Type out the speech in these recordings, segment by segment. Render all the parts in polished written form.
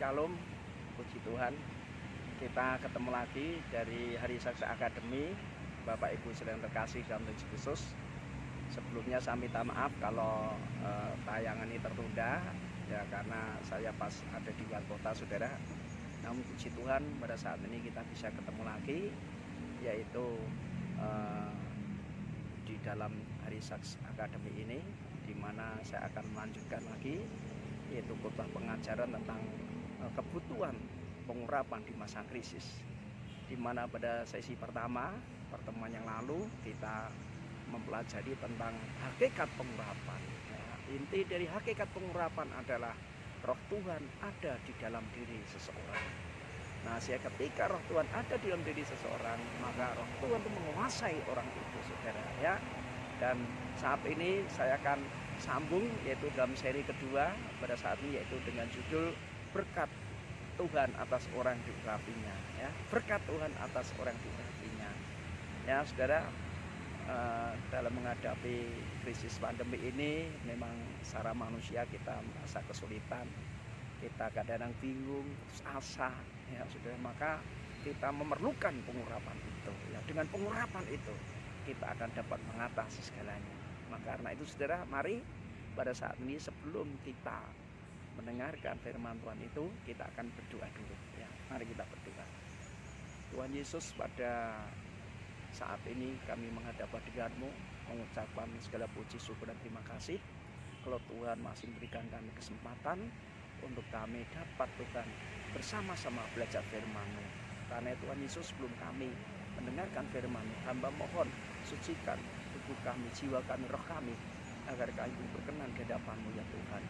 Shalom, puji Tuhan. Kita ketemu lagi dari Hari Saksi Akademi. Bapak Ibu sedang terkasih dalam Tuhan Yesus. Sebelumnya saya minta maaf kalau tayangan ini tertunda, ya karena saya pas ada di luar kota, saudara. Namun puji Tuhan pada saat ini kita bisa ketemu lagi, yaitu di dalam Hari Saksi Akademi ini, di mana saya akan melanjutkan lagi, yaitu khotbah pengajaran tentang kebutuhan pengurapan di masa krisis, di mana pada sesi pertama pertemuan yang lalu kita mempelajari tentang hakikat pengurapan. Inti dari hakikat pengurapan adalah roh Tuhan ada di dalam diri seseorang. Nah, ketika roh Tuhan ada di dalam diri seseorang, maka roh Tuhan itu menguasai orang itu, saudara, ya. Dan saat ini saya akan sambung, yaitu dalam seri kedua pada saat ini, yaitu dengan judul berkat Tuhan atas orang diurapinya, ya. Berkat Tuhan atas orang diurapinya, ya, saudara. Dalam menghadapi krisis pandemi ini, memang secara manusia kita merasa kesulitan, kita kadang-kadang bingung, putus asa, ya, saudara. Maka kita memerlukan pengurapan itu, ya. Dengan pengurapan itu kita akan dapat mengatasi segalanya. Maka karena itu, saudara, mari pada saat ini sebelum kita mendengarkan firman Tuhan itu, kita akan berdoa dulu, ya. Mari kita berdoa. Tuhan Yesus, pada saat ini kami menghadap hadirat-Mu, mengucapkan segala puji, syukur, dan terima kasih kalau Tuhan masih memberikan kami kesempatan untuk kami dapat, Tuhan, bersama-sama belajar firman-Mu. Karena Tuhan Yesus, sebelum kami mendengarkan firman-Mu, hamba mohon sucikan tubuh kami, jiwa kami, roh kami, agar kami berkenan ke hadapan-Mu, ya Tuhan.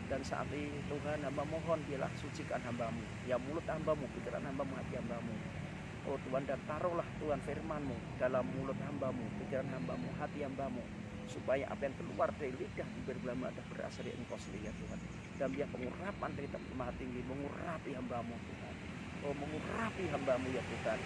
Dan saat ini, Tuhan, hamba mohon biarlah sucikan hamba-Mu, ya, mulut hamba-Mu, pikiran hamba-Mu, hati hamba-Mu. Oh Tuhan, dan taruhlah Tuhan firman-Mu dalam mulut hamba-Mu, pikiran hamba-Mu, hati hamba-Mu, supaya apa yang keluar dari lidah bibir hamba ada berasal dari Engkau sendiri, ya Tuhan. Dan biar pengurapan dari tempat maha tinggi mengurapi hamba-Mu, Tuhan. Oh, mengurapi hamba-Mu, ya Tuhan.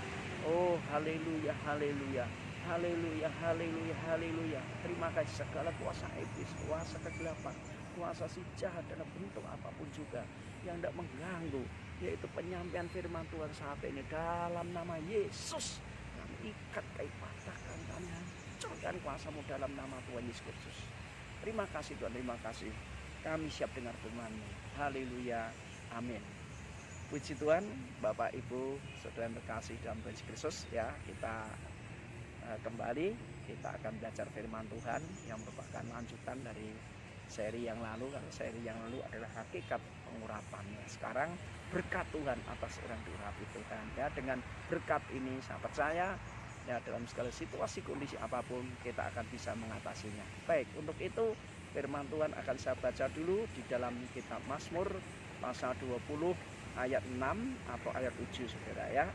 Oh, haleluya, haleluya, haleluya, haleluya, haleluya. Terima kasih segala kuasa iblis, kuasa kegelapan, kuasa si jahat dalam bentuk apapun juga yang tidak mengganggu, yaitu penyampaian firman Tuhan saat ini, dalam nama Yesus kami ikat, kami patahkan, kami hancurkan kuasa-Mu dalam nama Tuhan Yesus Kristus. Terima kasih Tuhan, terima kasih. Kami siap dengar firman-Mu. Haleluya, amin. Puji Tuhan, Bapak Ibu saudara yang terkasih dalam Tuhan Yesus Kristus, ya. Kita kembali, kita akan belajar firman Tuhan yang merupakan lanjutan dari seri yang lalu. Karena seri yang lalu adalah hakikat pengurapannya. Sekarang berkat Tuhan atas orang diurapi Tuhan, ya. Dengan berkat ini saya percaya, ya, dalam segala situasi kondisi apapun kita akan bisa mengatasinya. Baik, untuk itu firman Tuhan akan saya baca dulu di dalam kitab Mazmur pasal 20 ayat 6 atau ayat 7, saudara, ya.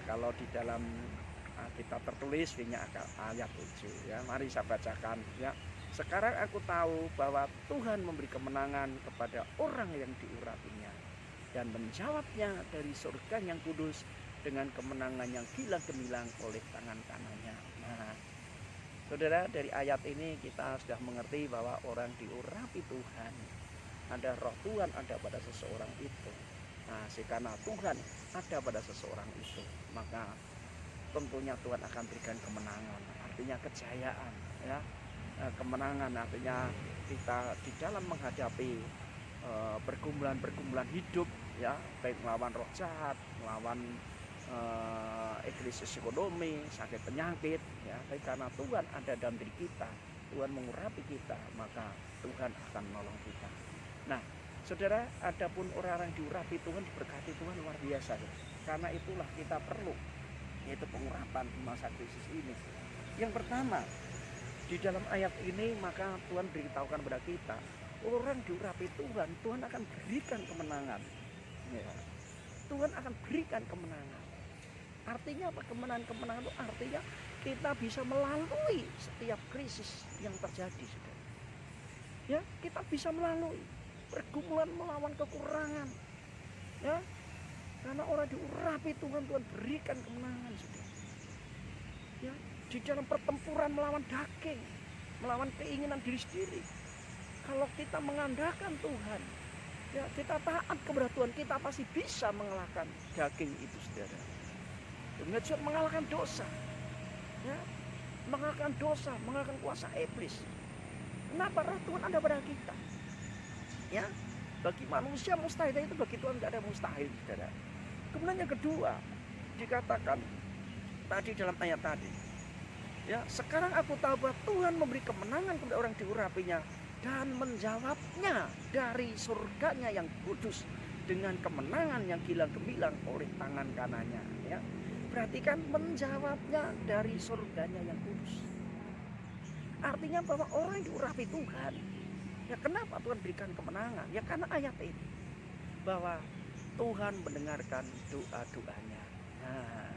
Kalau di dalam kitab tertulis ini ayat 7, ya. Mari saya bacakan, ya. Sekarang aku tahu bahwa Tuhan memberi kemenangan kepada orang yang diurapinya dan menjawabnya dari surga yang kudus dengan kemenangan yang gilang gemilang oleh tangan kanannya. Nah, saudara, dari ayat ini kita sudah mengerti bahwa orang diurapi Tuhan, ada roh Tuhan ada pada seseorang itu. Nah, karena Tuhan ada pada seseorang itu, maka tentunya Tuhan akan berikan kemenangan, artinya kejayaan, ya. Kemenangan artinya kita di dalam menghadapi pergumulan-pergumulan hidup, ya, baik melawan roh jahat, melawan krisis ekonomi, sakit penyakit, ya. Tapi karena Tuhan ada dalam diri kita, Tuhan mengurapi kita, maka Tuhan akan menolong kita. Nah, saudara, adapun orang-orang diurapi Tuhan, diberkati Tuhan luar biasa, ya. Karena itulah kita perlu, yaitu pengurapan di masa krisis ini. Yang pertama, di dalam ayat ini maka Tuhan beritahukan kepada kita, orang diurapi Tuhan, Tuhan akan berikan kemenangan, ya. Tuhan akan berikan kemenangan. Artinya apa? Kemenangan itu artinya kita bisa melalui setiap krisis yang terjadi, saudara. Ya, kita bisa melalui pergumulan, melawan kekurangan, ya. Karena orang diurapi Tuhan, Tuhan berikan kemenangan, saudara. Ya, di dalam pertempuran melawan daging, melawan keinginan diri sendiri. Kalau kita mengandalkan Tuhan, Ya, kita taat kepada Tuhan, kita pasti bisa mengalahkan daging itu, saudara. Demikian juga mengalahkan dosa. Ya, mengalahkan dosa, mengalahkan kuasa iblis. Kenapa? Roh Tuhan ada pada kita. Ya, bagi manusia mustahil, itu bagi Tuhan tidak ada mustahil, saudara. Kemudian yang kedua, dikatakan tadi dalam ayat tadi, ya, sekarang aku tahu bahwa Tuhan memberi kemenangan kepada orang diurapinya dan menjawabnya dari surganya yang kudus dengan kemenangan yang gilang gemilang oleh tangan kanannya. Ya, berarti kan menjawabnya dari surganya yang kudus. Artinya bahwa orang yang diurapi Tuhan, ya, kenapa Tuhan berikan kemenangan? Ya karena ayat ini, bahwa Tuhan mendengarkan doa-doanya. Nah,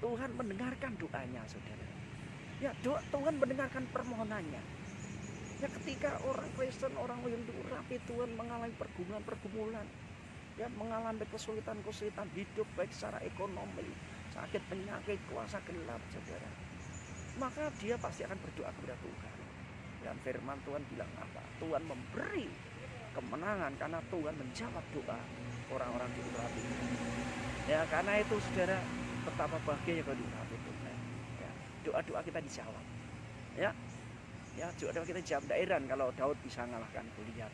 Tuhan mendengarkan doanya, saudara. Ya, Tuhan mendengarkan permohonannya. Ya, ketika orang Kristen, orang yang diurapi Tuhan mengalami pergumulan-pergumulan, ya, mengalami kesulitan-kesulitan hidup baik secara ekonomi, sakit, penyakit, kuasa gelap, saudara, maka dia pasti akan berdoa kepada Tuhan. Dan firman Tuhan bilang apa? Tuhan memberi kemenangan karena Tuhan menjawab doa orang-orang diurapi. Ya, karena itu, saudara, betapa bahagianya kalau diurapi Tuhan. Ya, doa-doa kita dijawab. Ya, ya, doa-doa kita dijawab. Dairan kalau Daud bisa mengalahkan Goliat.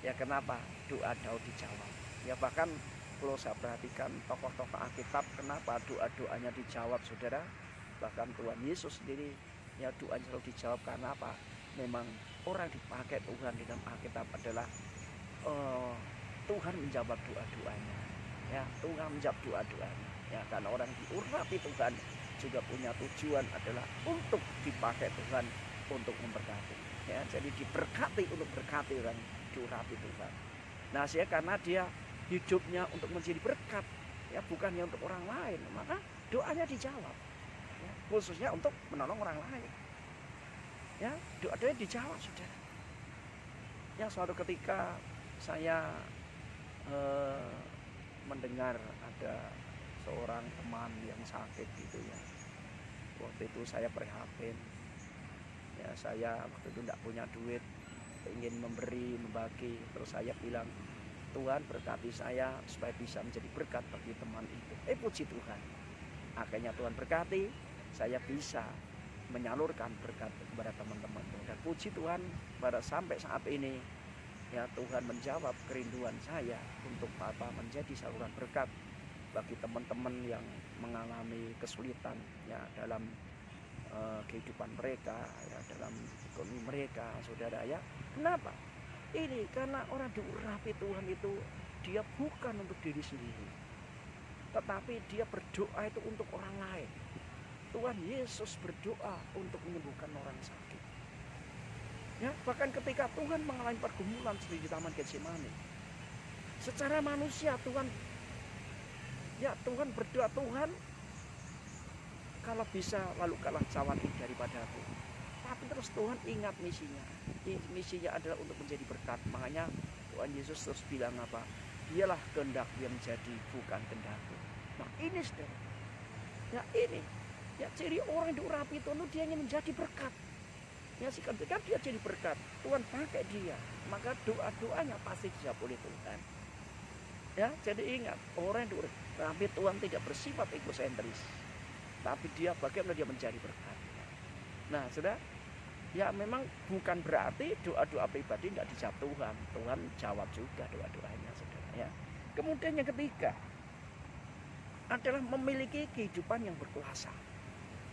Ya, kenapa? Doa Daud dijawab. Ya, bahkan kalau saya perhatikan tokoh-tokoh Alkitab, kenapa doa-doanya dijawab, saudara? Bahkan Tuhan Yesus sendiri, ya, doanya selalu dijawab. Karena apa? Memang orang dipakai Tuhan di dalam Alkitab adalah Tuhan menjawab doa-doanya. Ya, Tuhan menjawab doa-doanya. Ya, karena orang diurapi Tuhan juga punya tujuan adalah untuk dipakai Tuhan untuk memberkati. Ya, jadi diberkati untuk berkati orang diurapi Tuhan. Nah, karena dia hidupnya untuk menjadi berkat, ya, bukannya untuk orang lain, maka doanya dijawab. Ya, khususnya untuk menolong orang lain. Ya, doa-doanya dijawab, saudara. Ya, suatu ketika saya mendengar ada seorang teman yang sakit gitu, ya. Waktu itu saya prihatin. Ya, saya waktu itu tidak punya duit, ingin membagi. Terus saya bilang, Tuhan berkati saya supaya bisa menjadi berkat bagi teman itu. Puji Tuhan. Akhirnya Tuhan berkati, saya bisa menyalurkan berkat kepada teman-teman. Dan puji Tuhan, pada sampai saat ini, ya, Tuhan menjawab kerinduan saya untuk menjadi saluran berkat bagi teman-teman yang mengalami kesulitan, ya, dalam kehidupan mereka, ya, dalam ekonomi mereka, saudara, ya. Kenapa? Ini karena orang diurapi Tuhan itu, dia bukan untuk diri sendiri, tetapi dia berdoa itu untuk orang lain. Tuhan Yesus berdoa untuk menyembuhkan orang sakit. Ya, bahkan ketika Tuhan mengalami pergumulan di Taman Getsemani, secara manusia Tuhan berdoa, Tuhan, kalau bisa lalu kalah cawan ini daripadaku. Tapi terus Tuhan ingat misinya. Misinya adalah untuk menjadi berkat. Makanya Tuhan Yesus terus bilang apa? Dialah kehendak yang jadi, bukan kehendakku. Nah, ini, saudara. Ya, ini. Ya, ciri orang yang diurapi Tuhan, dia ingin menjadi berkat. Ya, ketika dia jadi berkat, Tuhan pakai dia, maka doa-doanya pasti dijawab oleh Tuhan. Ya, jadi ingat, orang yang diurapi Tuhan tidak bersifat egosentris, tapi dia bagaimana dia menjadi berkat. Nah, saudara, ya, memang bukan berarti doa-doa pribadi tidak dijawab Tuhan. Tuhan jawab juga doa-doanya, saudara, ya. Kemudian yang ketiga adalah memiliki kehidupan yang berkuasa.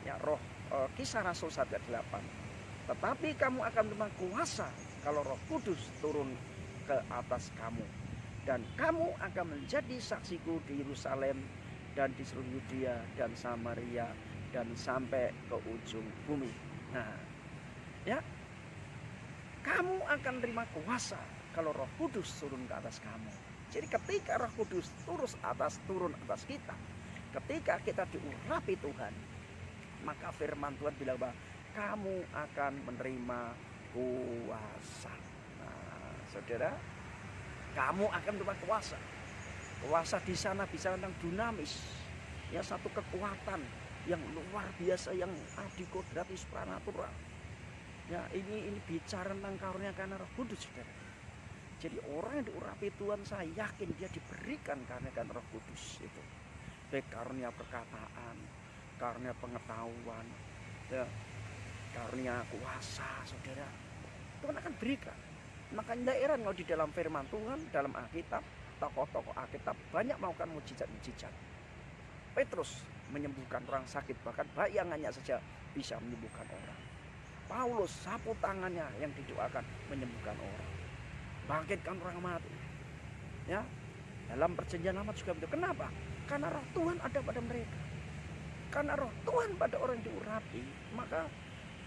Ya, Roh Kisah Rasul 1 ayat 8. Tetapi kamu akan menerima kuasa kalau Roh Kudus turun ke atas kamu, dan kamu akan menjadi saksiku di Yerusalem dan di seluruh Yudea dan Samaria dan sampai ke ujung bumi. Nah, ya, kamu akan menerima kuasa kalau Roh Kudus turun ke atas kamu. Jadi ketika Roh Kudus turun atas kita, ketika kita diurapi Tuhan, maka firman Tuhan bilang bahwa kamu akan menerima kuasa. Nah, saudara, kamu akan menerima kuasa. Kuasa di sana bisa tentang dinamis, ya, satu kekuatan yang luar biasa, yang adikodrati supranatural. Ya, ini bicara tentang karunia karena Roh Kudus, saudara. Jadi orang yang diurapi Tuhan, saya yakin dia diberikan karena Roh Kudus itu. Baik karunia perkataan, karunia pengetahuan, ya, karunia kuasa, saudara. Tuhan akan berikan. Makanya tidak heran kalau di dalam firman Tuhan, dalam Alkitab, tokoh-tokoh Alkitab banyak melakukan mujizat-mujizat. Petrus menyembuhkan orang sakit, bahkan bayangannya saja bisa menyembuhkan orang. Paulus sapu tangannya yang didoakan menyembuhkan orang, bangkitkan orang mati. Ya, dalam perjanjian lama juga begitu. Kenapa? Karena roh Tuhan ada pada mereka. Karena roh Tuhan pada orang yang diurapi, maka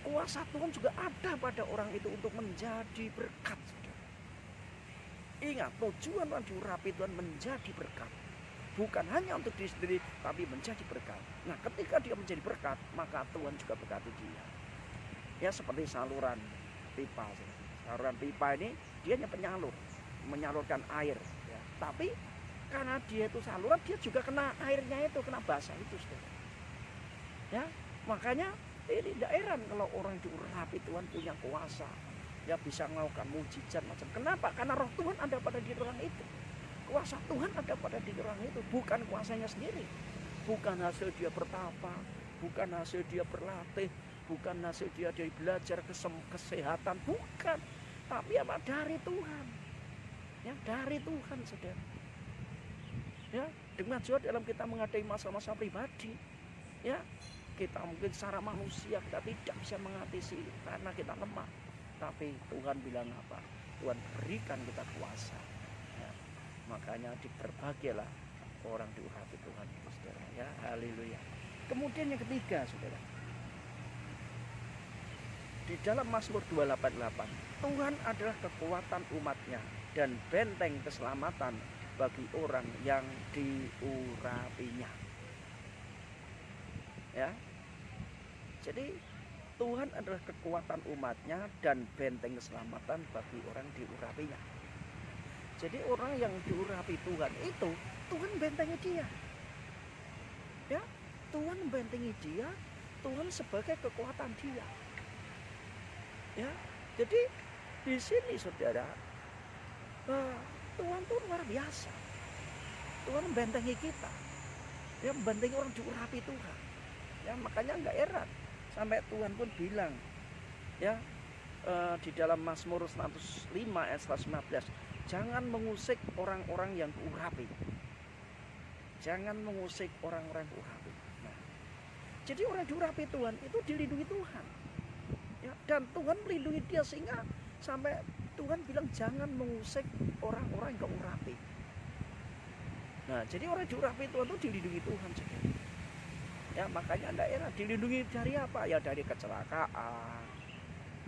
kuasa Tuhan juga ada pada orang itu untuk menjadi berkat. Ingat, tujuan orang diurapi Tuhan menjadi berkat. Bukan hanya untuk diri sendiri, tapi menjadi berkat. Nah, ketika dia menjadi berkat, maka Tuhan juga berkati dia. Ya, seperti saluran pipa. Saluran pipa ini dia hanya penyalur, menyalurkan air. Ya. Tapi karena dia itu saluran, dia juga kena airnya itu, kena basah itu. Ya, makanya ini tidak heran kalau orang diurapi Tuhan punya kuasa. Ya, bisa melakukan mujizat macam. Kenapa? Karena roh Tuhan ada pada diri orang itu. Kuasa Tuhan ada pada diri orang itu, bukan kuasanya sendiri, bukan hasil dia bertapa, bukan hasil dia berlatih, bukan hasil dia dari belajar kesehatan, bukan, tapi apa? Dari Tuhan, ya, dari Tuhan, saudara. Ya, dengan juga dalam kita menghadapi masa-masa pribadi, ya, kita mungkin secara manusia kita tidak bisa mengatasi karena kita lemah, tapi Tuhan bilang apa? Tuhan berikan kita kuasa. Makanya diberbagilah orang diurapi Tuhan itu, saudara. Ya, haleluya. Kemudian yang ketiga, saudara, di dalam Mazmur 288, Tuhan adalah kekuatan umatnya dan benteng keselamatan bagi orang yang diurapinya. Ya, jadi Tuhan adalah kekuatan umatnya dan benteng keselamatan bagi orang diurapinya. Jadi orang yang diurapi Tuhan itu, Tuhan bentengi dia. Ya, Tuhan bentengi dia, Tuhan sebagai kekuatan dia. Ya, jadi di sini, saudara, Tuhan itu luar biasa. Tuhan bentengi kita. Ya, bentengi orang diurapi Tuhan. Ya, makanya nggak heran sampai Tuhan pun bilang, ya, di dalam Mazmur 105 ayat 115. Jangan mengusik orang-orang yang diurapi. Jangan mengusik orang-orang yang diurapi. Nah, jadi orang diurapi Tuhan itu dilindungi Tuhan. Ya, dan Tuhan melindungi dia sehingga sampai Tuhan bilang jangan mengusik orang-orang yang diurapi. Nah, jadi orang diurapi Tuhan itu dilindungi Tuhan. Ya, makanya Anda dilindungi dari apa? Ya, dari kecelakaan.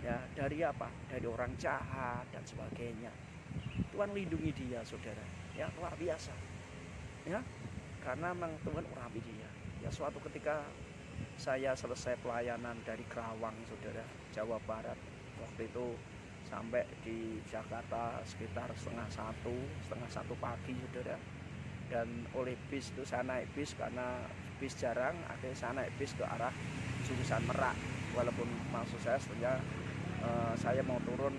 Ya, dari apa? Dari orang jahat dan sebagainya. Tuhan lindungi dia, saudara. Ya, luar biasa. Ya, karena memang Tuhan urapi dia. Ya, suatu ketika saya selesai pelayanan dari Kerawang, saudara, Jawa Barat. Waktu itu sampai di Jakarta sekitar setengah satu pagi, saudara. Dan oleh bis itu saya naik bis karena bis jarang, akhirnya saya naik bis ke arah jurusan Merak. Walaupun maksud saya sebenarnya saya mau turun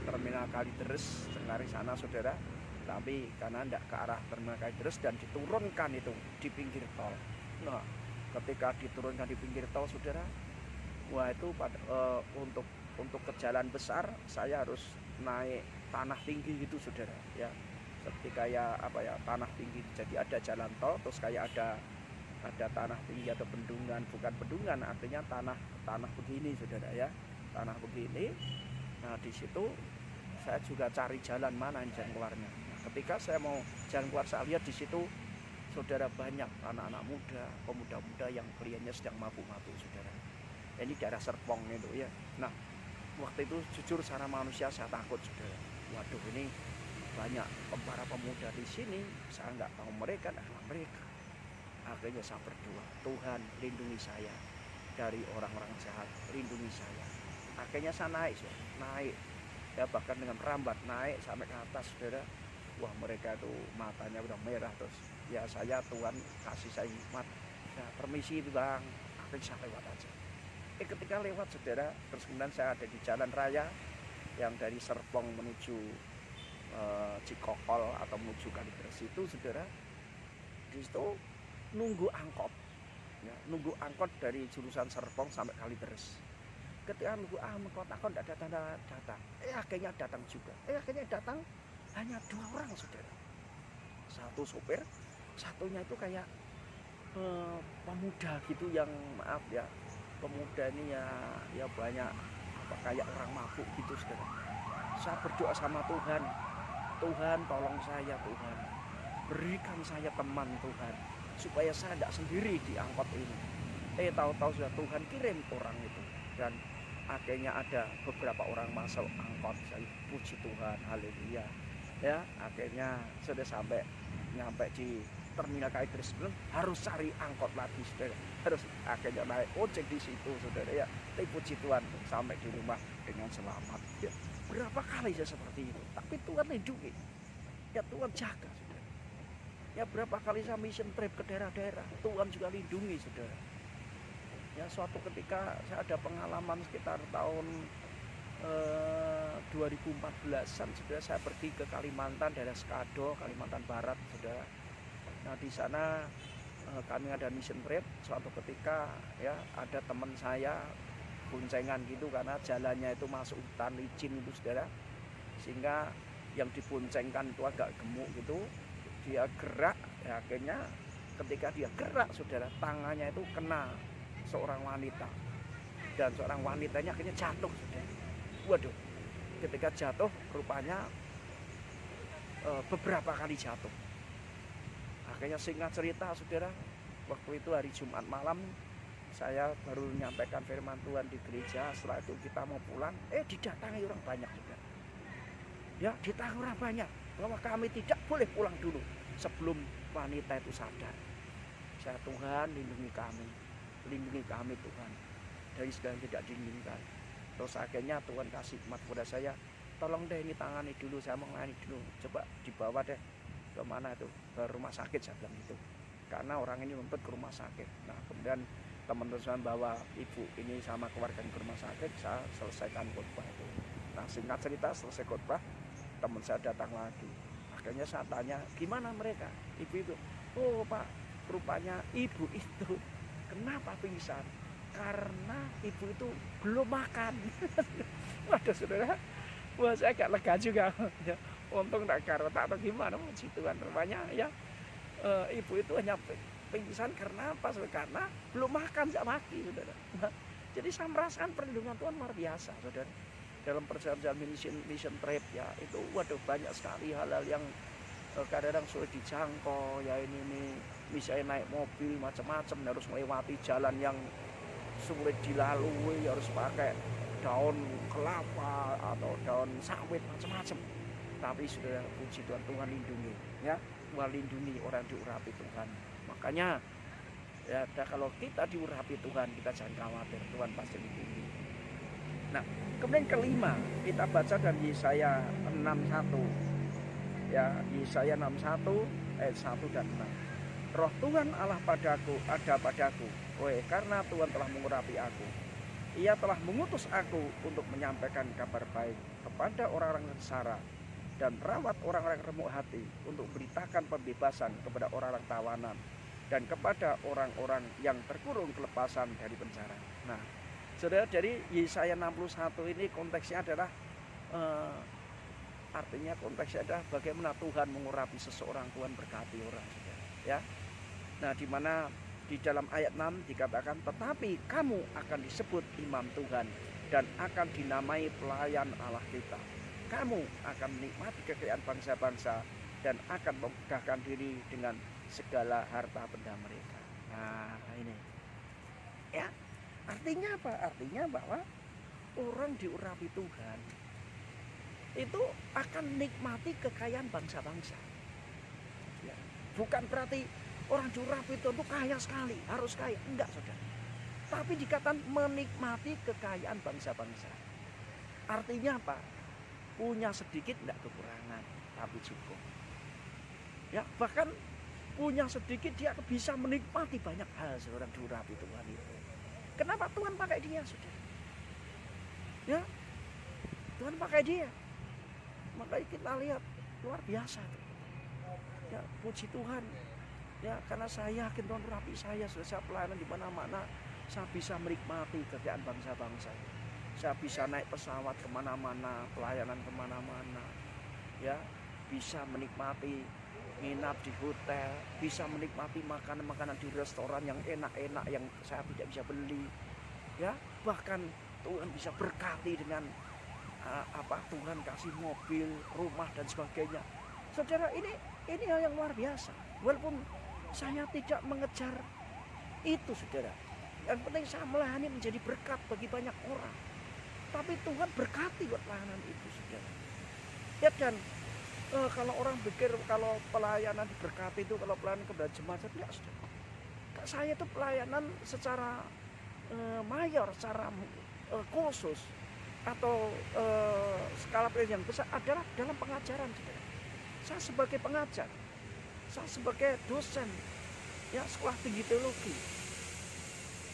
terminal Kalideres Cengkareng sana, saudara, tapi karena tidak ke arah terminal Kalideres dan diturunkan itu di pinggir tol. Nah, ketika diturunkan di pinggir tol, saudara, wah itu untuk ke jalan besar saya harus naik tanah tinggi gitu, saudara. Ya, seperti kayak apa ya, tanah tinggi. Jadi ada jalan tol, terus kayak ada tanah tinggi atau bendungan, bukan bendungan, artinya tanah begini, saudara, ya, tanah begini. Nah, di situ saya juga cari jalan mana jalan keluarnya. Nah, ketika saya mau jalan keluar, saya lihat di situ, saudara, banyak anak-anak muda, pemuda-muda yang kliennya sedang mabuk-mabuk, saudara. Ini daerah Serpong itu, ya. Nah, waktu itu jujur secara manusia saya takut, saudara. Waduh, ini banyak para pemuda di sini, saya nggak tahu mereka, mereka. Akhirnya saya berdoa, Tuhan lindungi saya dari orang-orang jahat, lindungi saya. Akhirnya saya naik, ya, bahkan dengan rambat naik sampai ke atas, saudara. Wah, mereka itu matanya udah merah, terus ya saya, Tuhan kasih saya hikmat, ya, permisi bang, akhirnya saya lewat aja. Ketika lewat, saudara, terus kemudian saya ada di jalan raya yang dari Serpong menuju Cikokol atau menuju Kalideres itu, saudara, di situ nunggu angkot, ya, nunggu angkot dari jurusan Serpong sampai Kalideres. Ketika nunggu angkot tidak datang, akhirnya datang juga. Akhirnya datang hanya 2 orang, saudara. Satu sopir, satunya itu kayak pemuda gitu yang, maaf ya, pemuda ini ya banyak apa, kayak orang mabuk gitu, saudara. Saya berdoa sama Tuhan, Tuhan tolong saya, Tuhan berikan saya teman, Tuhan, supaya saya tidak sendiri di angkot ini. Tahu-tahu sudah Tuhan kirim orang itu, dan akhirnya ada beberapa orang masuk angkot. Saya puji Tuhan, haleluya. Ya, akhirnya sudah nyampe di terminal Kalideres, harus cari angkot lagi, saudara. Harus akhirnya naik ojek di situ, saudara, ya. Tapi puji Tuhan sampai di rumah dengan selamat. Ya, berapa kali saya seperti itu, tapi Tuhan lindungi. Ya, Tuhan jaga, saudara. Ya, berapa kali saya mission trip ke daerah-daerah, Tuhan juga lindungi, saudara. Ya, suatu ketika saya ada pengalaman sekitar tahun 2014-an, saudara, saya pergi ke Kalimantan, daerah Skado, Kalimantan Barat, saudara. Nah, di sana kami ada mission trip. Suatu ketika ya ada teman saya boncengan gitu, karena jalannya itu masuk hutan licin itu, saudara, sehingga yang diboncengkan itu agak gemuk gitu. Dia gerak, ya, akhirnya ketika dia gerak, saudara, tangannya itu kena seorang wanita, dan seorang wanitanya akhirnya jatuh, saudara. Waduh, ketika jatuh rupanya beberapa kali jatuh. Akhirnya singkat cerita, saudara, waktu itu hari Jumat malam, saya baru menyampaikan firman Tuhan di gereja. Setelah itu kita mau pulang, didatangi orang banyak, saudara. Ya, didatangi orang banyak bahwa kami tidak boleh pulang dulu sebelum wanita itu sadar. Saya, Tuhan lindungi kami Tuhan dari segala yang tidak diinginkan. Terus akhirnya Tuhan kasih hikmat kepada saya, tolong deh ini tangani dulu, saya mau ngani dulu, coba dibawa deh ke mana itu, ke rumah sakit, saya bilang gitu, karena orang ini nuntut ke rumah sakit. Nah, kemudian teman-teman bawa ibu ini sama keluarga ke rumah sakit, saya selesaikan khotbah itu. Nah, singkat cerita, selesai khotbah, teman saya datang lagi. Akhirnya saya tanya, gimana mereka, ibu itu? Oh Pak, rupanya ibu itu kenapa pingsan? Karena ibu itu belum makan. Waduh, saudara, wah, saya agak lega juga. Ya, untung tak karo, tak tahu gimana, puji Tuhan. Rupanya ya ibu itu hanya pingsan karena apa? Karena belum makan, tidak mati, saudara. Nah, jadi saya merasakan perlindungan Tuhan luar biasa, saudara. Dalam perjalanan mission trip, ya, itu waduh banyak sekali hal-hal yang kadang-kadang sulit dijangkau. Ya, ini misalnya naik mobil macam-macam, harus melewati jalan yang sulit dilalui, harus pakai daun kelapa atau daun sawit macam-macam. Tapi sudah puji Tuhan, Tuhan lindungi, ya, Tuhan lindungi orang diurapi Tuhan. Makanya ya, kalau kita diurapi Tuhan, kita jangan khawatir, Tuhan pasti lindungi. Nah, kemudian kelima, kita baca dari Yesaya 61, ya, Yesaya 61 ayat 1 dan 6. Roh Tuhan Allah ada padaku, karena Tuhan telah mengurapi aku. Ia telah mengutus aku untuk menyampaikan kabar baik kepada orang-orang sengsara dan merawat orang-orang remuk hati, untuk beritakan pembebasan kepada orang-orang tawanan dan kepada orang-orang yang terkurung kelepasan dari penjara. Nah, saudara, dari Yesaya 61 ini konteksnya adalah artinya konteksnya adalah bagaimana Tuhan mengurapi seseorang, Tuhan berkati orang, saudara, ya. Nah, di mana di dalam ayat 6 dikatakan, tetapi kamu akan disebut imam Tuhan dan akan dinamai pelayan Allah kita. Kamu akan menikmati kekayaan bangsa-bangsa dan akan memegahkan diri dengan segala harta benda mereka. Nah, ini ya, artinya apa? Artinya bahwa orang diurapi Tuhan itu akan menikmati kekayaan bangsa-bangsa, ya. Bukan berarti orang diurapi itu kaya sekali, harus kaya, enggak, saudara. Tapi dikatakan menikmati kekayaan bangsa-bangsa. Artinya apa? Punya sedikit enggak kekurangan, tapi cukup. Ya, bahkan punya sedikit dia bisa menikmati banyak hal, seorang diurapi Tuhan itu. Kenapa Tuhan pakai dia, saudara? Ya, Tuhan pakai dia. Makanya kita lihat luar biasa. Ya, puji Tuhan. Ya, karena saya yakin Tuhan urapi saya, sudah saya pelayanan di mana-mana, saya bisa menikmati kekayaan bangsa-bangsa. Saya bisa naik pesawat kemana-mana, pelayanan kemana-mana. Ya, bisa menikmati nginap di hotel, bisa menikmati makanan-makanan di restoran yang enak-enak yang saya tidak bisa beli. Ya, bahkan Tuhan bisa berkati dengan Tuhan kasih mobil, rumah dan sebagainya. Saudara, ini hal yang luar biasa. Walaupun saya tidak mengejar itu, saudara. Yang penting saya melayani menjadi berkat bagi banyak orang. Tapi Tuhan berkati buat pelayanan itu, saudara. Ya, dan kalau orang pikir kalau pelayanan diberkati itu kalau pelayanan kepada jemaat, tidak, saudara. Saya itu pelayanan secara mayor, secara khusus atau skala pelayanan yang besar adalah dalam pengajaran, saudara. Saya sebagai pengajar, saya sebagai dosen, ya, sekolah tinggi teologi.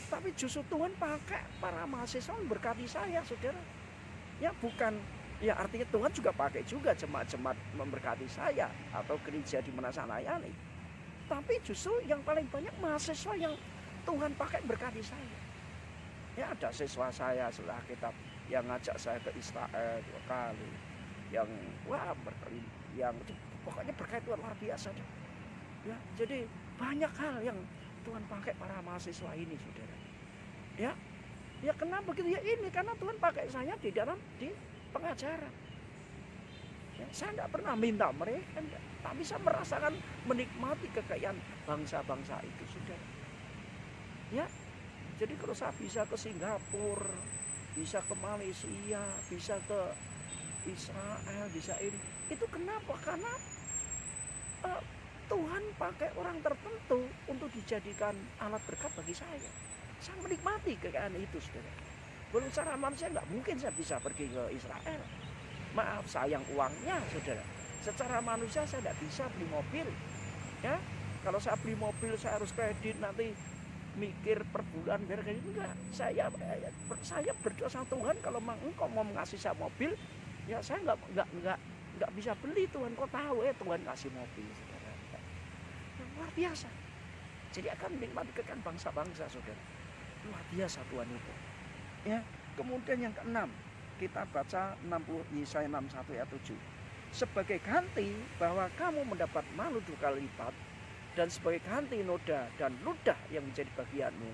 Tapi justru Tuhan pakai para mahasiswa memberkati saya, saudara. Ya, bukan, ya artinya Tuhan juga pakai juga jemaat-jemaat memberkati saya atau gereja di mana saya layani. Tapi justru yang paling banyak mahasiswa yang Tuhan pakai berkati saya. Ya, ada siswa saya setelah kitab yang ngajak saya ke Israel 2 kali. Yang yang pokoknya berkait Tuhan luar biasa. Ya, jadi banyak hal yang Tuhan pakai para mahasiswa ini, saudara. Ya, ya kenapa begitu? Ya ini karena Tuhan pakai saya di pengajaran. Ya, saya tidak pernah minta mereka, enggak. Tapi saya merasakan menikmati kekayaan bangsa-bangsa itu, saudara. Ya, jadi kalau saya bisa ke Singapura, bisa ke Malaysia, bisa ke Israel, bisa ini, itu kenapa? Karena Tuhan pakai orang tertentu untuk dijadikan alat berkat bagi saya. Saya menikmati kekayaan itu, saudara. Belum secara manusia nggak mungkin saya bisa pergi ke Israel. Maaf, sayang uangnya, saudara. Secara manusia saya tidak bisa beli mobil. Ya, kalau saya beli mobil saya harus kredit, nanti mikir per bulan biar kayak gitu. Enggak. Saya berdoa sama Tuhan, kalau Engkau mau ngasih saya mobil, ya saya nggak bisa beli. Tuhan, Kau tahu Tuhan kasih mobil, saudara. Luar biasa. Jadi akan menikmati kekayaan bangsa-bangsa, saudara. Luar biasa Tuhan itu. Ya, kemudian yang keenam, kita baca Yesaya 61 ayat 7. Sebagai ganti bahwa kamu mendapat malu 2 kali lipat, dan sebagai ganti noda dan ludah yang menjadi bagianmu,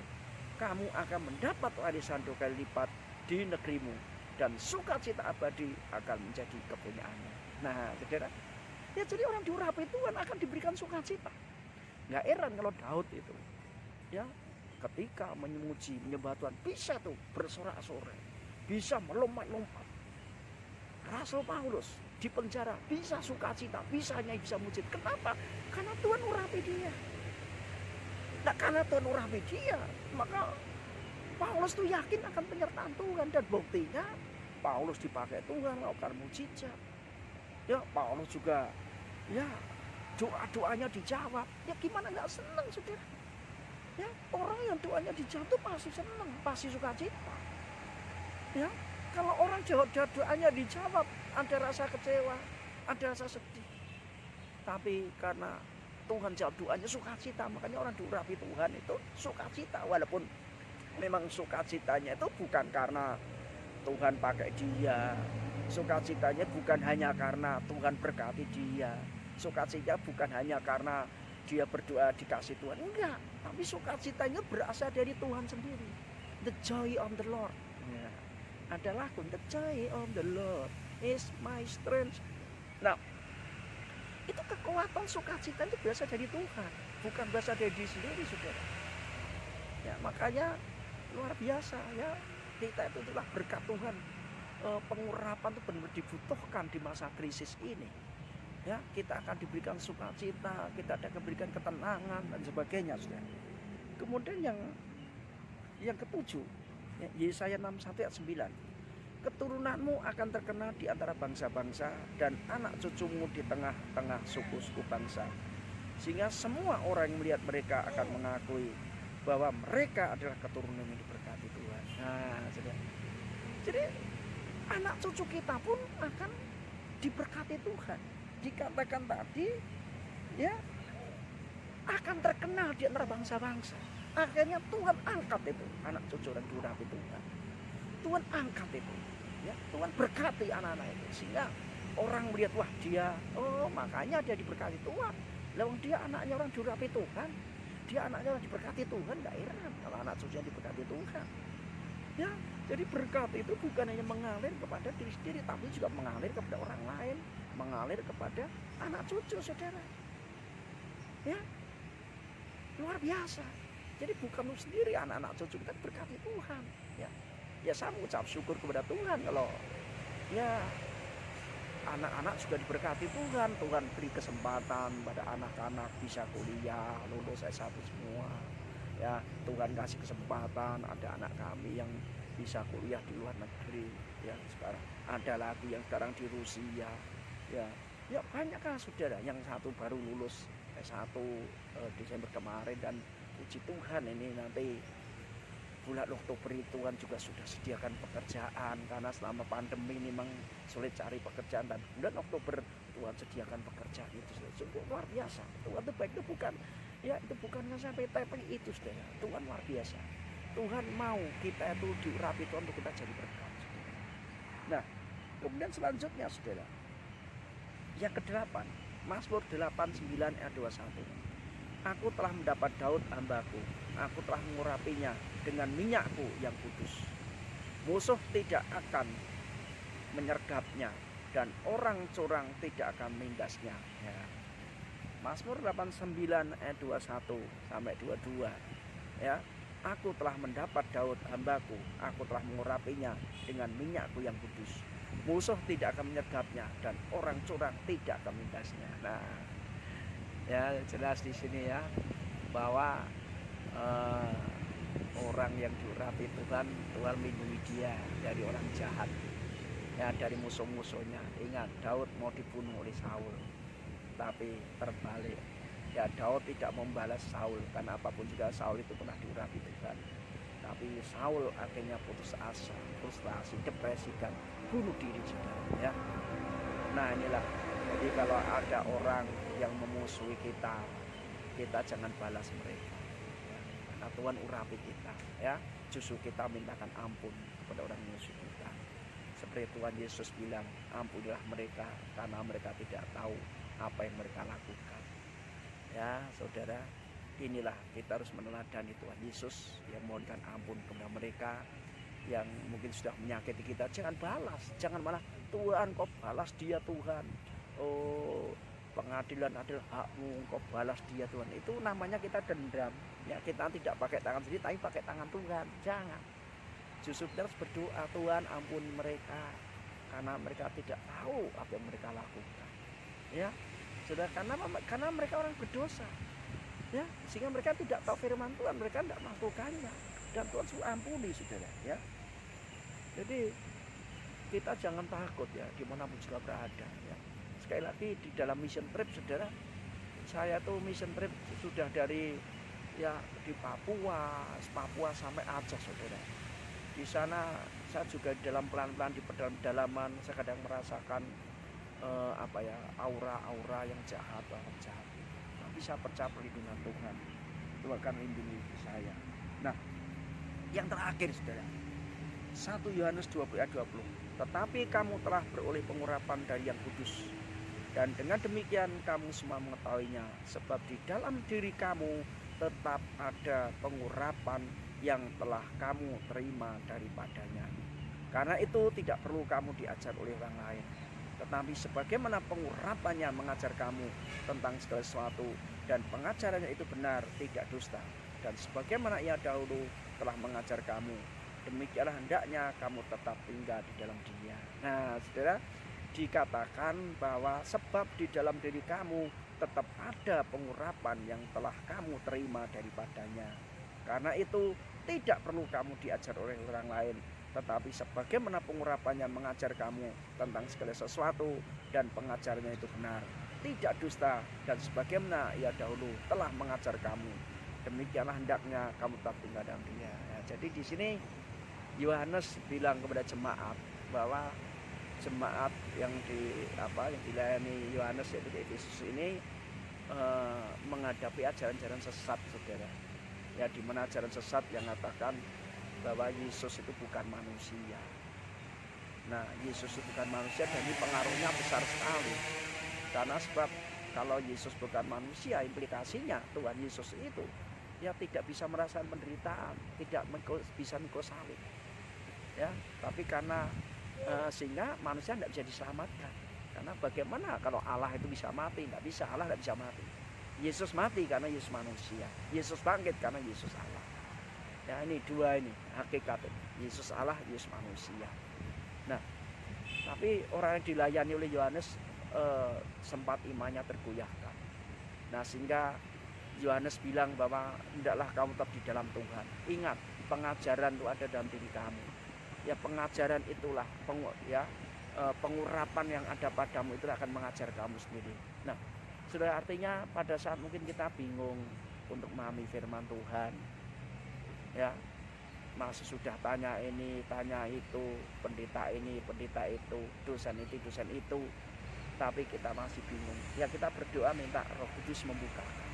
kamu akan mendapat warisan 2 kali lipat di negerimu, dan sukacita abadi akan menjadi kepunyaannya. Nah, saudara, ya jadi orang diurapi Tuhan akan diberikan sukacita. Nggak heran kalau Daud itu, ya, ketika menyembah Tuhan bisa tuh bersorak-sorai, bisa melompat-lompat. Rasul Paulus di penjara bisa sukacita, bisa muji. Kenapa? Karena Tuhan urapi dia. Nah, karena Tuhan urapi dia, maka Paulus tuh yakin akan penyertaan Tuhan, dan buktinya Paulus dipakai Tuhan melakukan mujizat. Ya, Paulus juga, ya, doa-doanya dijawab. Ya gimana nggak senang, saudara? Ya, orang yang doanya dijawab itu pasti senang, pasti sukacita. Ya, kalau orang doanya dijawab, ada rasa kecewa, ada rasa sedih. Tapi karena Tuhan jawab doanya, sukacita. Makanya orang diurapi Tuhan itu sukacita. Walaupun memang sukacitanya itu bukan karena Tuhan pakai dia. Sukacitanya bukan hanya karena Tuhan berkati dia. Sukacita bukan hanya karena dia berdoa dikasih Tuhan. Enggak. Tapi sukacitanya berasal dari Tuhan sendiri. The joy of the Lord. Ya. Ada lagu, the joy of the Lord is my strength. Nah, itu kekuatan sukacita itu berasal dari Tuhan, bukan berasal dari diri sendiri, saudara. Ya, makanya luar biasa, ya, kita itu itulah berkat Tuhan. Pengurapan itu benar-benar dibutuhkan di masa krisis ini. Ya, kita akan diberikan sukacita, kita akan diberikan ketenangan dan sebagainya, saudara. Kemudian yang ketujuh, ya, Yesaya 61 ayat 9. Keturunanmu akan terkenal di antara bangsa-bangsa, dan anak cucumu di tengah-tengah suku-suku bangsa. Sehingga semua orang yang melihat mereka akan mengakui bahwa mereka adalah keturunan yang diberkati Tuhan. Nah, saudara. Jadi anak cucu kita pun akan diberkati Tuhan. dikatakan tadi ya akan terkenal di antara bangsa-bangsa. Akhirnya Tuhan angkat itu anak cucu dan diurapi Tuhan. Tuhan angkat itu, ya Tuhan berkati anak-anak itu sehingga orang melihat wah dia, oh makanya dia diberkati Tuhan. Lalu dia anaknya orang diurapi Tuhan, dia anaknya orang diberkati Tuhan, gak heran kalau anak cucunya diberkati Tuhan. Ya, jadi berkat itu bukan hanya mengalir kepada diri sendiri, tapi juga mengalir kepada orang lain, mengalir kepada anak cucu saudara. Ya, luar biasa. Jadi bukan sendiri, anak-anak cucu kita berkati Tuhan. Ya saya mengucap syukur kepada Tuhan kalau ya anak-anak juga diberkati Tuhan. Tuhan beri kesempatan pada anak-anak bisa kuliah, lulus S1 semua. Ya, Tuhan kasih kesempatan ada anak kami yang bisa kuliah di luar negeri. Ya, sekarang ada lagi yang sekarang di Rusia. Ya banyak kan saudara, yang satu baru lulus S1 Desember kemarin, dan puji Tuhan ini nanti bulan Oktober itu kan juga sudah sediakan pekerjaan, karena selama pandemi ini memang sulit cari pekerjaan, dan bulan Oktober Tuhan sediakan pekerjaan. Itu sungguh luar biasa. Tuhan itu baik, itu bukan ya, itu bukan sampai tapi itu saudara. Tuhan luar biasa. Tuhan mau kita itu diurapi Tuhan untuk kita jadi berkat. Nah, kemudian selanjutnya saudara, yang ke-8, Mazmur 89 ayat 21. Aku telah mendapat Daud hambaku, aku telah mengurapinya dengan minyakku yang kudus. Musuh tidak akan menyergapnya, dan orang curang tidak akan menindas-nya. Ya. Mazmur 89 ayat 21 sampai 22. Ya, aku telah mendapat Daud hambaku, aku telah mengurapinya dengan minyakku yang kudus. Musuh tidak akan menyergapnya, dan orang curang tidak akan menindas-nya. Nah, ya jelas di sini ya bahwa orang yang diurapi Tuhan, Tuhan melindungi dia dari orang jahat, ya dari musuh-musuhnya. Ingat, Daud mau dibunuh oleh Saul, tapi terbalik. Ya, Daud tidak membalas Saul, karena apapun juga Saul itu pernah diurapi Tuhan. Tapi Saul akhirnya putus asa, frustasi, depresi, dan bunuh diri saudara. Ya. Nah inilah, jadi kalau ada orang yang memusuhi kita, kita jangan balas mereka. Ya, karena Tuhan urapi kita. Ya, justru kita mintakan ampun kepada orang yang musuh kita. Seperti Tuhan Yesus bilang, ampunilah mereka karena mereka tidak tahu apa yang mereka lakukan. Ya saudara, inilah kita harus meneladani Tuhan Yesus yang mohonkan ampun kepada mereka yang mungkin sudah menyakiti kita. Jangan balas, jangan malah Tuhan kau balas dia Tuhan. Oh, pengadilan adil hakmu, kau balas dia Tuhan. Itu namanya kita dendam. Ya, kita tidak pakai tangan sendiri, tapi pakai tangan Tuhan. Jangan. Justru kita harus berdoa, Tuhan ampuni mereka karena mereka tidak tahu apa yang mereka lakukan. Ya, sudah karena mereka orang berdosa. Ya, sehingga mereka tidak tahu firman Tuhan, mereka tidak melakukannya, dan Tuhan suruh ampuni saudara. Ya, jadi kita jangan takut ya dimanapun juga berada. Ya. Sekali lagi di dalam mission trip saudara, saya tuh mission trip sudah dari ya di Papua sampai Aceh saudara. Di sana saya juga dalam pelan-pelan di pedalaman saya kadang merasakan aura-aura yang jahat, orang jahat. Bisa percaya perlindungan Tuhan. Tuhan akan melindungi saya. Nah, yang terakhir saudara, 1 Yohanes 20 ayat 20. Tetapi kamu telah beroleh pengurapan dari yang kudus, dan dengan demikian kamu semua mengetahuinya, sebab di dalam diri kamu tetap ada pengurapan yang telah kamu terima daripadanya. Karena itu tidak perlu kamu diajar oleh orang lain, tetapi sebagaimana pengurapannya mengajar kamu tentang segala sesuatu, dan pengajarannya itu benar, tidak dusta, dan sebagaimana ia dahulu telah mengajar kamu, demikianlah hendaknya kamu tetap tinggal di dalam dia. Nah saudara, dikatakan bahwa sebab di dalam diri kamu tetap ada pengurapan yang telah kamu terima daripadanya. Karena itu tidak perlu kamu diajar oleh orang lain, tetapi sebagaimana pengurapannya mengajar kamu tentang segala sesuatu, dan pengajarannya itu benar, tidak dusta, dan sebagaimana ia dahulu telah mengajar kamu, demikianlah hendaknya kamu tetap tinggal dalam dia. Ya, jadi di sini Yohanes bilang kepada jemaat bahwa jemaat yang yang dilayani Yohanes yaitu di Efesus ini menghadapi ajaran-ajaran sesat, saudara. Ya, di mana ajaran sesat yang mengatakan bahwa Yesus itu bukan manusia. Nah, Yesus itu bukan manusia dan ini pengaruhnya besar sekali. Karena sebab kalau Yesus bukan manusia, implikasinya Tuhan Yesus itu ya tidak bisa merasakan penderitaan, tidak bisa mikul salib. Ya, tapi karena sehingga manusia tidak bisa diselamatkan. Karena bagaimana kalau Allah itu bisa mati? Tidak bisa, Allah tidak bisa mati. Yesus mati karena Yesus manusia. Yesus bangkit karena Yesus Allah. Ya, ini dua ini hakikat. Yesus Allah, Yesus manusia. Nah, tapi orang yang dilayani oleh Yohanes sempat imannya tergoyahkan. Nah, sehingga Yohanes bilang bahwa hendaklah kamu tetap di dalam Tuhan. Ingat, pengajaran itu ada dalam diri kamu. Ya, pengajaran itulah pengurapan yang ada padamu itu akan mengajar kamu sendiri. Nah, sudah artinya pada saat mungkin kita bingung untuk memahami firman Tuhan, ya, masih sudah tanya ini, tanya itu, pendeta ini, pendeta itu, dosen itu, tapi kita masih bingung. Ya, kita berdoa minta Roh Kudus membukakan.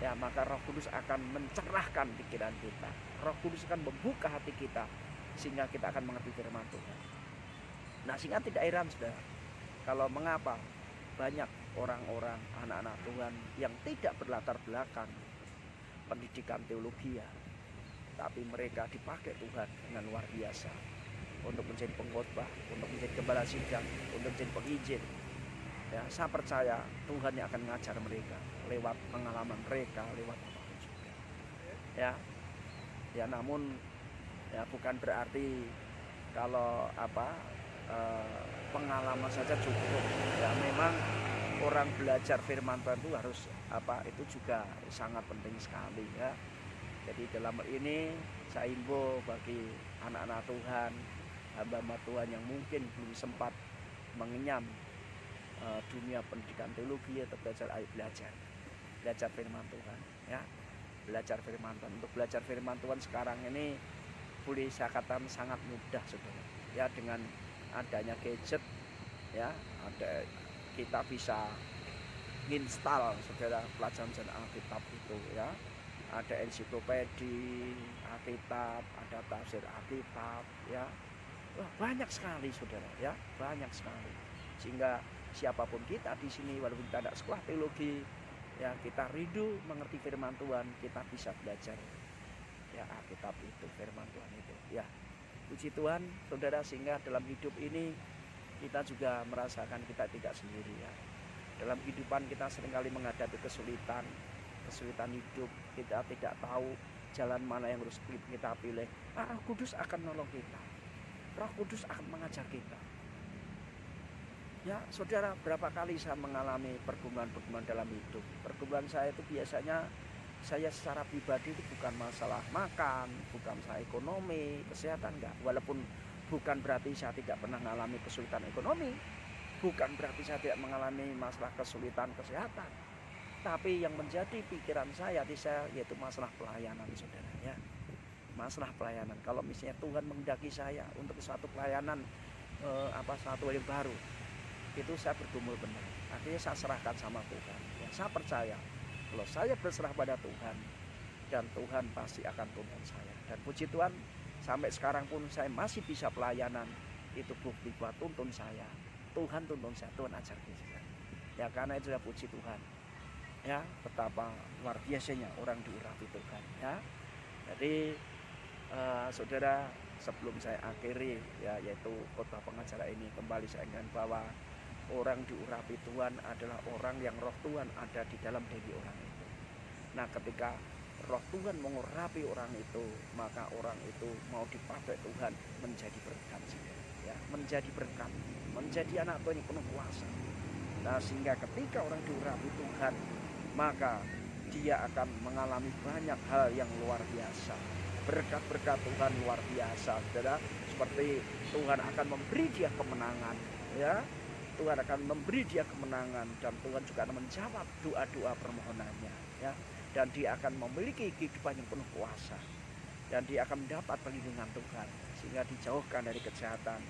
Ya, maka Roh Kudus akan mencerahkan pikiran kita. Roh Kudus akan membuka hati kita sehingga kita akan mengerti firman Tuhan. Nah, sehingga tidak heran, saudara, kalau mengapa banyak orang-orang anak-anak Tuhan yang tidak berlatar belakang pendidikan teologi, ya, tapi mereka dipakai Tuhan dengan luar biasa untuk menjadi pengkhotbah, untuk menjadi gembala sidang, untuk menjadi penginjil. Ya, saya percaya Tuhan yang akan mengajar mereka lewat pengalaman mereka, lewat apapun juga. Ya, namun ya bukan berarti kalau pengalaman saja cukup. Ya, memang orang belajar firman Tuhan itu harus itu juga sangat penting sekali, ya. Jadi dalam hal ini saya himbau bagi anak-anak Tuhan, hamba-hamba Tuhan yang mungkin belum sempat mengenyam dunia pendidikan teologi atau belajar firman Tuhan, ya. Belajar firman Tuhan. Untuk belajar firman Tuhan sekarang ini boleh saya katakan sangat mudah, saudara. Ya, dengan adanya gadget, ya, kita bisa install, saudara, pelajaran Alkitab itu, ya. Ada ensiklopedi Alkitab, ada tafsir Alkitab, ya. Wah, banyak sekali, saudara, ya, banyak sekali. Sehingga siapapun kita di sini, walaupun kita tidak sekolah teologi, ya, kita rindu mengerti firman Tuhan, kita bisa belajar, ya, Alkitab itu, firman Tuhan itu, ya. Puji Tuhan, saudara, sehingga dalam hidup ini kita juga merasakan kita tidak sendiri, ya. Dalam kehidupan kita seringkali menghadapi kesulitan hidup, kita tidak tahu jalan mana yang harus kita pilih. Roh Kudus akan menolong kita. Roh Kudus akan mengajar kita. Ya, saudara, berapa kali saya mengalami pergumulan-pergumulan dalam hidup. Pergumulan saya itu biasanya saya secara pribadi itu bukan masalah makan, bukan masalah ekonomi, kesehatan, enggak. Walaupun bukan berarti saya tidak pernah mengalami kesulitan ekonomi, bukan berarti saya tidak mengalami masalah kesulitan kesehatan. Tapi yang menjadi pikiran saya yaitu masalah pelayanan, saudara, ya. Masalah pelayanan. Kalau misalnya Tuhan menghendaki saya untuk suatu pelayanan suatu yang baru, itu saya bergumul benar. Akhirnya saya serahkan sama Tuhan. Ya, saya percaya kalau saya berserah pada Tuhan, dan Tuhan pasti akan tuntun saya. Dan puji Tuhan, sampai sekarang pun saya masih bisa pelayanan. Itu bukti buat tuntun saya. Tuhan tuntun saya, Tuhan ajar saya. Ya, karena itu sudah puji Tuhan. Ya, betapa luar biasanya orang diurapi Tuhan, ya. Jadi saudara, sebelum saya akhiri, ya, yaitu khotbah pengajaran ini, kembali saya ingatkan bahwa orang diurapi Tuhan adalah orang yang roh Tuhan ada di dalam diri orang itu. Nah, ketika roh Tuhan mengurapi orang itu, maka orang itu mau dipakai Tuhan menjadi berkat, ya, menjadi berkat, menjadi anak Tuhan yang penuh kuasa. Nah, sehingga ketika orang diurapi Tuhan, maka dia akan mengalami banyak hal yang luar biasa. Berkat-berkat Tuhan luar biasa, saudara. Seperti Tuhan akan memberi dia kemenangan, ya. Tuhan akan memberi dia kemenangan, dan Tuhan juga akan menjawab doa-doa permohonannya, ya. Dan dia akan memiliki kehidupan yang penuh kuasa, dan dia akan mendapat perlindungan Tuhan, sehingga dijauhkan dari kejahatan,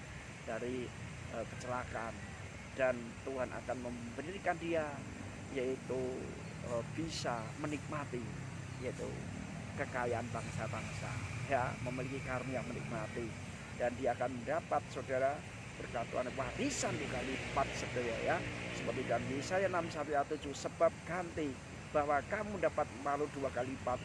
dari kecelakaan, dan Tuhan akan memberikan dia yaitu bisa menikmati yaitu kekayaan bangsa-bangsa, ya, memiliki karunia menikmati, dan dia akan mendapat, saudara, berkat Tuhan warisan 2 kali lipat, saudara, ya, seperti dalam Yesaya 61:7, sebab ganti bahwa kamu dapat malu 2 kali lipat,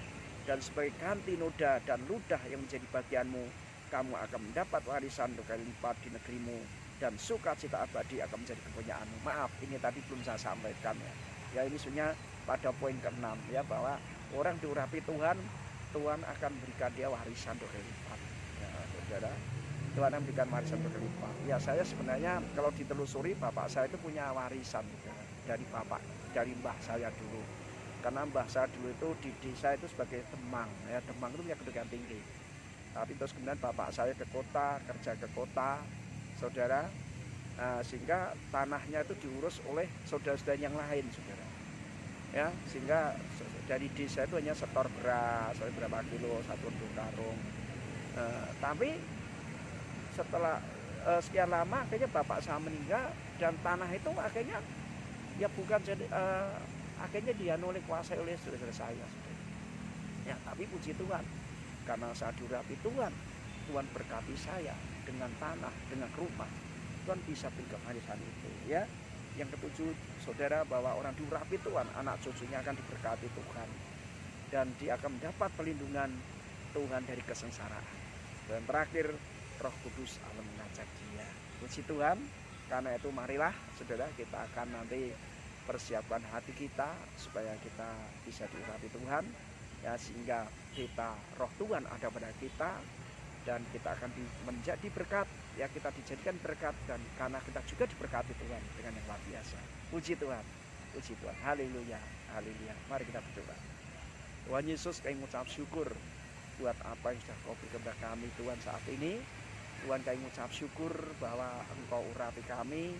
dan sebagai ganti noda dan ludah yang menjadi bagianmu, kamu akan mendapat warisan 2 kali lipat di negerimu, dan sukacita abadi akan menjadi kepunyaanmu. Maaf, ini tadi belum saya sampaikan, ya. Ya, ini sebenarnya pada poin ke-6, ya, bahwa orang diurapi Tuhan, Tuhan akan berikan dia warisan 2 kali lipat, ya, saudara. Tuhan akan berikan warisan 2 kali lipat. Ya, saya sebenarnya kalau ditelusuri, bapak saya itu punya warisan, saudara, dari mbah saya dulu. Karena mbah saya dulu itu di desa itu sebagai demang, ya, demang itu punya kedudukan tinggi. Tapi terus kemudian bapak saya ke kota, kerja ke kota, saudara, sehingga tanahnya itu diurus oleh saudara-saudara yang lain, saudara, ya, sehingga dari desa itu hanya setor beras, berapa kilo, 1 karung. Tapi setelah sekian lama akhirnya bapak saya meninggal, dan tanah itu akhirnya ya bukan jadi akhirnya dia kuasai oleh saudara saya, saudara. Ya, tapi puji Tuhan, karena saya diurapi Tuhan, Tuhan berkati saya dengan tanah, dengan rumah. Tuhan bisa berikan warisan itu, ya. Yang ke-7, saudara, bahwa orang diurapi Tuhan, anak cucunya akan diberkati Tuhan, dan dia akan mendapat perlindungan Tuhan dari kesengsaraan. Dan terakhir, Roh Kudus akan mengajak dia. Puji Tuhan. Karena itu marilah, saudara, kita akan nanti persiapkan hati kita supaya kita bisa diurapi Tuhan, ya, sehingga Roh Tuhan ada pada kita, dan kita akan menjadi berkat, ya, kita dijadikan berkat, dan karena kita juga diberkati Tuhan dengan yang luar biasa. Puji Tuhan, puji Tuhan, haleluya, haleluya. Mari kita berdoa. Tuhan Yesus, kami mengucap syukur buat apa yang sudah Kau berikan kepada kami, Tuhan, saat ini. Tuhan, kami mengucap syukur bahwa Engkau urapi kami.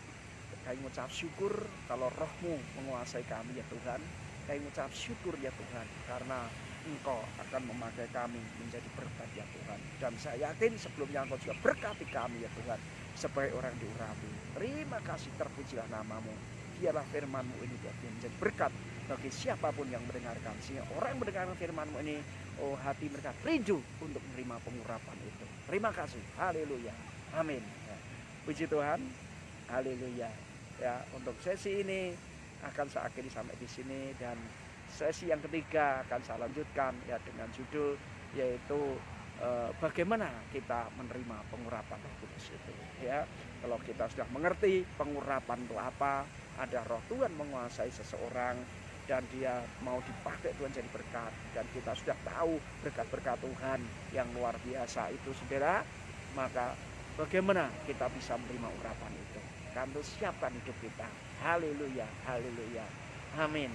Kami mengucap syukur kalau Roh-Mu menguasai kami, ya Tuhan. Kami mengucap syukur, ya Tuhan, karena Engkau akan memakai kami menjadi berkat, ya Tuhan. Dan saya yakin sebelumnya Engkau juga berkati kami, ya Tuhan, sebagai orang diurapi. Terima kasih, terpujilah nama-Mu. Biarlah firman-Mu ini menjadi berkat bagi siapapun yang mendengarkan, sehingga orang yang mendengarkan firman-Mu ini, oh, hati mereka rindu untuk menerima pengurapan itu. Terima kasih, haleluya, amin, ya. Puji Tuhan, haleluya. Ya, untuk sesi ini akan saya akhiri sampai di sini, dan sesi yang ketiga akan saya lanjutkan, ya, dengan judul yaitu bagaimana kita menerima pengurapan Roh Kudus itu, ya. Kalau kita sudah mengerti pengurapan itu apa, ada Roh Tuhan menguasai seseorang dan dia mau dipakai Tuhan jadi berkat, dan kita sudah tahu berkat-berkat Tuhan yang luar biasa itu, saudara, maka bagaimana kita bisa menerima urapan itu? Kami siapkan hidup kita. Haleluya, haleluya, amin.